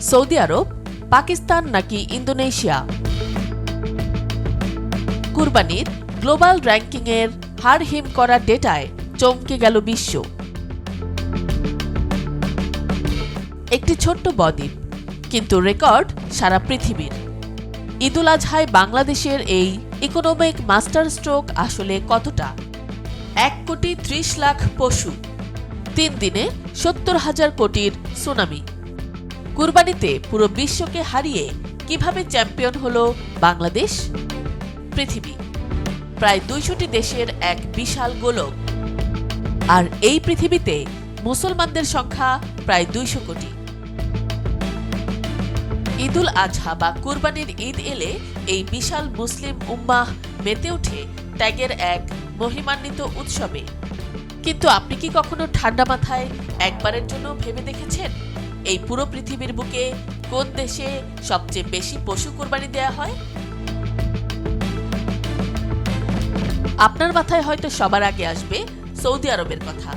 Saudi আরব, পাকিস্তান নাকি Indonesia? কুরবানির global র্যাঙ্কিংয়ের হাড়হিম করা ডেটায় চমকে গেল বিশ্ব। একটি ছোট্ট বদ্বীপ, কিন্তু রেকর্ড সারা পৃথিবীর। ঈদুল আজহায় বাংলাদেশের এই ইকোনমিক মাস্টার স্ট্রোক আসলে কতটা? 1,30,00,000 পশু, 3 দিনে 70,000 কোটির সুনামি। কুরবানিতে পুরো বিশ্বকে হারিয়ে কিভাবে চ্যাম্পিয়ন হলো বাংলাদেশ? পৃথিবী প্রায় 200টি দেশের এক বিশাল গোলক, আর এই পৃথিবীতে মুসলমানদের সংখ্যা প্রায় 200 কোটি। ঈদুল আজহা বা কুরবানির ঈদ এলে এই বিশাল মুসলিম উম্মাহ মেতে ওঠে ত্যাগের এক মহিমান্বিত উৎসবে। কিন্তু আপনি কি কখনো ঠান্ডা মাথায় একবারের জন্য ভেবে দেখেছেন এই পুরো পৃথিবীর বুকে কোন দেশে সবচেয়ে বেশি পশু কুরবানি দেয়া হয়? আপনার মাথায় হয়তো সবার আগে আসবে সৌদি আরবের কথা,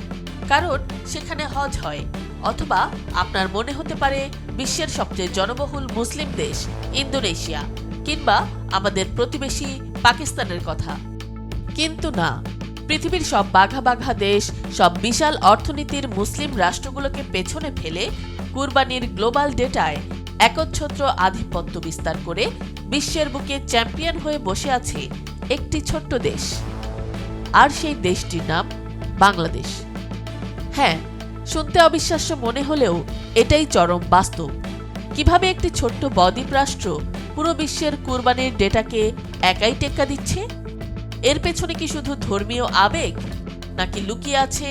কারণ সেখানে হজ হয়। অথবা আপনার মনে হতে পারে বিশ্বের সবচেয়ে জনবহুল মুসলিম দেশ ইন্দোনেশিয়া, কিংবা আমাদের প্রতিবেশী পাকিস্তানের কথা। কিন্তু না, পৃথিবীর সব বাঘা বাঘা দেশ, সব বিশাল অর্থনীতির মুসলিম রাষ্ট্রগুলোকে পেছনে ফেলে কুরবানির গ্লোবাল ডেটায় একচ্ছত্র আধিপত্য বিস্তার করে বিশ্বের বুকে চ্যাম্পিয়ন হয়ে বসে আছে একটি ছোট্ট দেশ। আর সেই দেশটির নাম বাংলাদেশ। হ্যাঁ, শুনতে অবিশ্বাস্য মনে হলেও এটাই চরম বাস্তব। কিভাবে একটি ছোট্ট বদ্বীপ রাষ্ট্র পুরো বিশ্বের কুরবানির ডেটাকে একাই টেক্কা দিচ্ছে? এর পেছনে কি শুধু ধর্মীয় আবেগ, নাকি লুকিয়ে আছে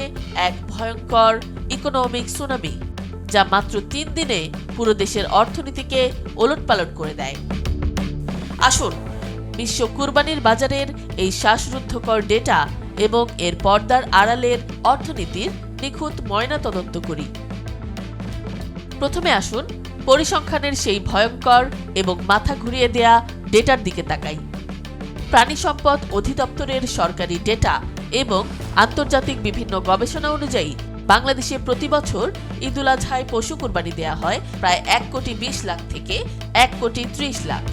এক ভয়ঙ্কর ইকোনমিক সুনামি যা মাত্র 3 দিনে পুরো দেশের অর্থনীতিকে ওলটপালট করে দেয়? আসুন বিশ্ব কুরবানির বাজারের এই শ্বাসরুদ্ধকর ডেটা এবং এর পর্দার আড়ালের অর্থনীতির নিখুঁত ময়নাতদন্ত করি। প্রথমে আসুন পরিসংখ্যানের সেই ভয়ঙ্কর এবং মাথা ঘুরিয়ে দেয়া ডেটার দিকে তাকাই। প্রাণী সম্পদ অধিদপ্তরের সরকারি ডেটা এবং আন্তর্জাতিক বিভিন্ন গবেষণা অনুযায়ী বাংলাদেশে প্রতি বছর ঈদুল আজহায় পশু কুরবানি দেয়া হয় প্রায় 1,20,00,000 থেকে 1,30,00,000।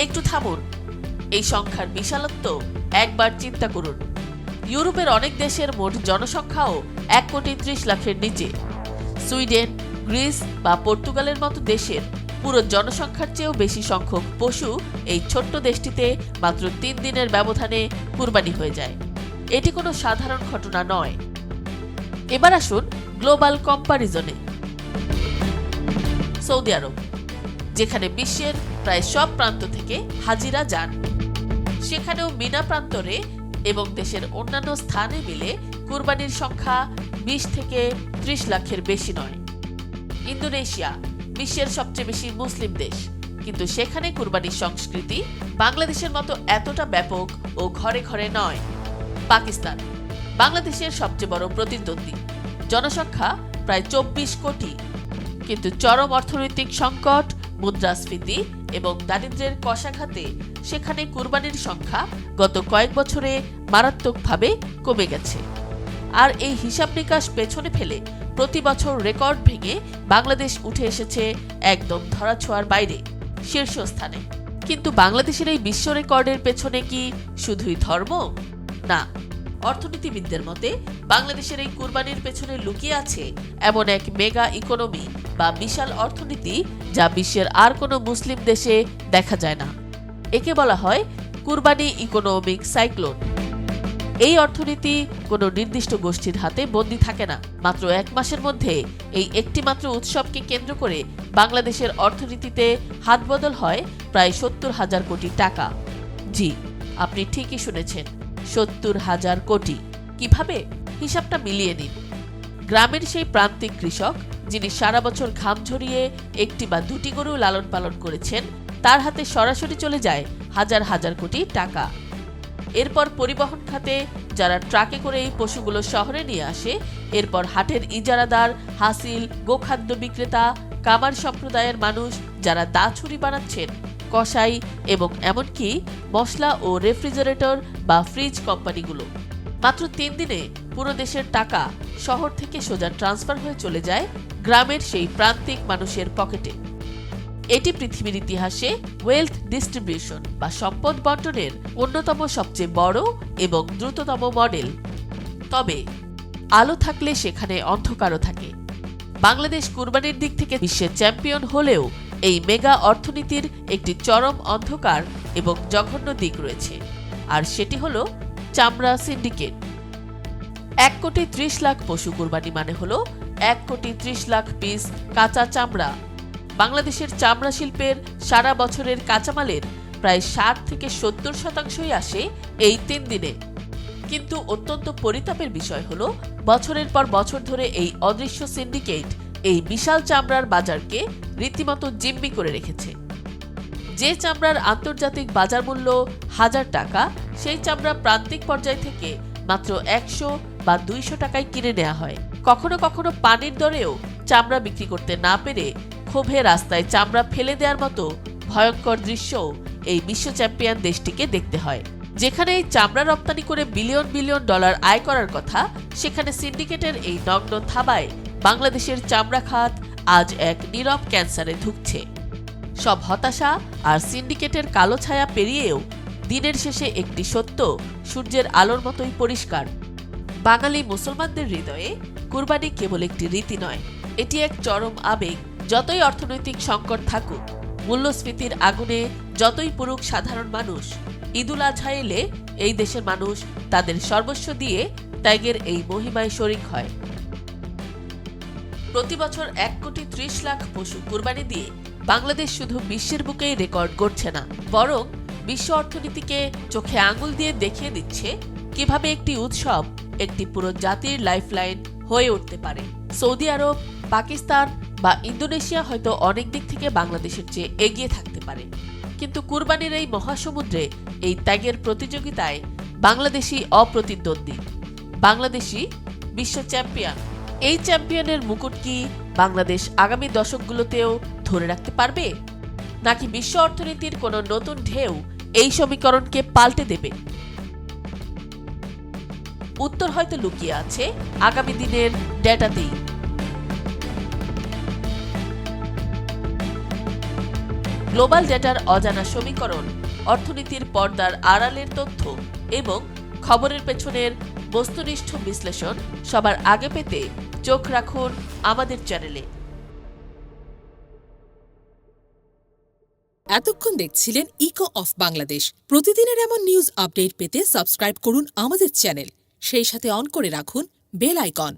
একটু থামুন, এই সংখ্যার বিশালত্ব একবার চিন্তা করুন। ইউরোপের অনেক দেশের মোট জনসংখ্যাও 1,30,00,000-এর নিচে। সুইডেন, গ্রিস বা পর্তুগালের মতো দেশের পুরো জনসংখ্যার চেয়েও বেশি সংখ্যক পশু এই ছোট্ট দেশটিতে মাত্র 3 দিনের ব্যবধানে কুরবানি হয়ে যায়। এটি কোনো সাধারণ ঘটনা নয়। এবার আসুন গ্লোবাল কম্পারিজনে। সৌদি আরব, যেখানে বিশ্বের প্রায় সব প্রান্ত থেকে হাজিরা যান, সেখানেও মিনা প্রান্তরে এবং দেশের অন্যান্য স্থানে মিলে কুরবানির সংখ্যা 20 থেকে 30 লাখের বেশি নয়। ইন্দোনেশিয়া বিশ্বের সবচেয়ে বেশি মুসলিম দেশ, কিন্তু সেখানে কুরবানির সংস্কৃতি বাংলাদেশের মতো এতটা ব্যাপক ও ঘরে ঘরে নয়। পাকিস্তান বাংলাদেশের সবচেয়ে বড় প্রতিদ্বন্দ্বী, জনসংখ্যা প্রায় 24 কোটি, কিন্তু চরম অর্থনৈতিক সংকট, মুদ্রাস্ফীতি এবং দারিদ্র্যের কষাঘাতে সেখানে কুরবানির সংখ্যা গত কয়েক বছরে মারাত্মকভাবে কমে গেছে। আর এই হিসাব নিকাশ পেছনে ফেলে প্রতি বছর রেকর্ড ভেঙে বাংলাদেশ উঠে এসেছে একদম ধরাছোঁয়ার বাইরে, শীর্ষস্থানে। কিন্তু বাংলাদেশের এই বিশ্ব রেকর্ডের পেছনে কি শুধুই ধর্ম? না, অর্থনীতিবিদদের মতে বাংলাদেশের এই কুরবানির পেছনে লুকিয়ে আছে এমন এক মেগা ইকোনমি বা বিশাল অর্থনীতি যা বিশ্বের আর কোনো মুসলিম দেশে দেখা যায় না। একে বলা হয় কুরবানি ইকোনমিক সাইক্লোন। এই অর্থনীতি কোনো নির্দিষ্ট গোষ্ঠীর হাতে বন্দী থাকে না। মাত্র 1 মাসের মধ্যে এই একটি মাত্র উৎসবকে কেন্দ্র করে বাংলাদেশের অর্থনীতিতে হাতবদল হয় প্রায় 70,000 কোটি টাকা। জি, আপনি ঠিকই শুনেছেন, 70,000 কোটি। কিভাবে? হিসাবটা মিলিয়ে নিন। গ্রামের সেই প্রান্তিক কৃষক যিনি সারা বছর ঘাম ঝরিয়ে একটি বা দুটি গরু লালন পালন করেছেন, তার হাতে সরাসরি চলে যায় হাজার হাজার কোটি টাকা। এরপর পরিবহন খাতে যারা ট্রাকে করে এই পশুগুলো শহরে নিয়ে আসে, এরপর হাটের ইজারাদার, হাসিল, গোখাদ্য বিক্রেতা, কামার সম্প্রদায়ের মানুষ যারা দা ছুরি বানাচ্ছেন, কসাই এবং এমনকি মশলা ও রেফ্রিজারেটর বা ফ্রিজ কোম্পানিগুলো। মাত্র 3 দিনে পুরো দেশের টাকা শহর থেকে সোজা ট্রান্সফার হয়ে চলে যায় গ্রামের সেই প্রান্তিক মানুষের পকেটে। এটি পৃথিবীর ইতিহাসে ওয়েলথ ডিস্ট্রিবিউশন বা সম্পদ বন্টনের অন্যতম সবচেয়ে বড় এবং দ্রুততম মডেল। তবে আলো থাকলে সেখানে অন্ধকারও থাকে। বাংলাদেশ কুরবানির দিক থেকে বিশ্বের চ্যাম্পিয়ন হলেও এই মেগা অর্থনীতির একটি চরম অন্ধকার এবং জঘন্য দিক রয়েছে, আর সেটি হলো চামড়া সিন্ডিকেট। 1,30,00,000 পশু কুরবানি মানে হলো 1,30,00,000 পিস কাঁচা চামড়া। বাংলাদেশের চামড়া শিল্পের সারা বছরের কাঁচামালের প্রায় 60 থেকে 70% আসে এই 3 দিনে। কিন্তু অত্যন্ত পরিতাপের বিষয় হলো বছরের পর বছর ধরে এই অদৃশ্য সিন্ডিকেট এই বিশাল চামড়ার বাজারকে রীতিমতো জিম্মি করে রেখেছে। যে চামড়ার আন্তর্জাতিক বাজার মূল্য 1000 টাকা, সেই চামড়া প্রান্তিক পর্যায় থেকে মাত্র 100 বা 200 টাকায় কিনে নেওয়া হয়। কখনো কখনো পানির দরেও চামড়া বিক্রি করতে না পেরে ক্ষোভে রাস্তায় চামড়া ফেলে দেওয়ার মতো ভয়ঙ্কর দৃশ্যও এই বিশ্ব চ্যাম্পিয়ন দেশটিকে দেখতে হয়। যেখানে এই চামড়া রপ্তানি করে বিলিয়ন বিলিয়ন ডলার আয় করার কথা, সেখানে সিন্ডিকেটের এই নগ্ন থাবায় বাংলাদেশের চামড়া খাত আজ এক নীরব ক্যান্সারে ধুঁকছে। সব হতাশা আর সিন্ডিকেটের কালো ছায়া পেরিয়েও দিনের শেষে একটি সত্য সূর্যের আলোর মতোই পরিষ্কার। বাঙালি মুসলমানদের হৃদয়ে কুরবানি কেবল একটি রীতি নয়, এটি এক চরম আবেগ। যতই অর্থনৈতিক সংকট থাকুক, মূল্যস্ফীতির আগুনে যতই পুরুক সাধারণ মানুষ, ঈদুল আজহা এলে এই দেশের মানুষ তাদের সর্বস্ব দিয়ে ত্যাগের এই মহিমায় শরিক হয়। প্রতি বছর 1,30,00,000 পশু কুরবানি দিয়ে বাংলাদেশ শুধু বিশ্বের বুকেই রেকর্ড গড়ছে না, বরং বিশ্ব অর্থনীতিকে চোখে আঙুল দিয়ে দেখিয়ে দিচ্ছে কিভাবে একটি উৎসব একটি পুরো জাতির লাইফলাইন হয়ে উঠতে পারে। সৌদি আরব, পাকিস্তান বা ইন্দোনেশিয়া হয়তো অনেক দিক থেকে বাংলাদেশের চেয়ে এগিয়ে থাকতে পারে, কিন্তু কুরবানির এই মহাসমুদ্রে এই ত্যাগের প্রতিযোগিতায় বাংলাদেশই অপ্রতিদ্বন্দ্বী। বাংলাদেশই বিশ্ব চ্যাম্পিয়ন। এই চ্যাম্পিয়নের মুকুট কি বাংলাদেশ আগামী দশকগুলোতেও ধরে রাখতে পারবে, নাকি বিশ্ব অর্থনীতির কোনো নতুন ঢেউ এই সমীকরণকে পাল্টে দেবে? উত্তর হয়তো লুকিয়ে আছে আগামী দিনের ডেটাতেই। গ্লোবাল ডেটার অজানা সমীকরণ, অর্থনীতির পর্দার আড়ালের তথ্য এবং খবরের পেছনের বস্তুনিষ্ঠ বিশ্লেষণ সবার আগে পেতে চোখ রাখুন আমাদের চ্যানেলে। এতক্ষণ দেখছিলেন ইকো অফ বাংলাদেশ। প্রতিদিনের এমন নিউজ আপডেট পেতে সাবস্ক্রাইব করুন আমাদের চ্যানেল, সেই সাথে অন করে রাখুন বেল আইকন।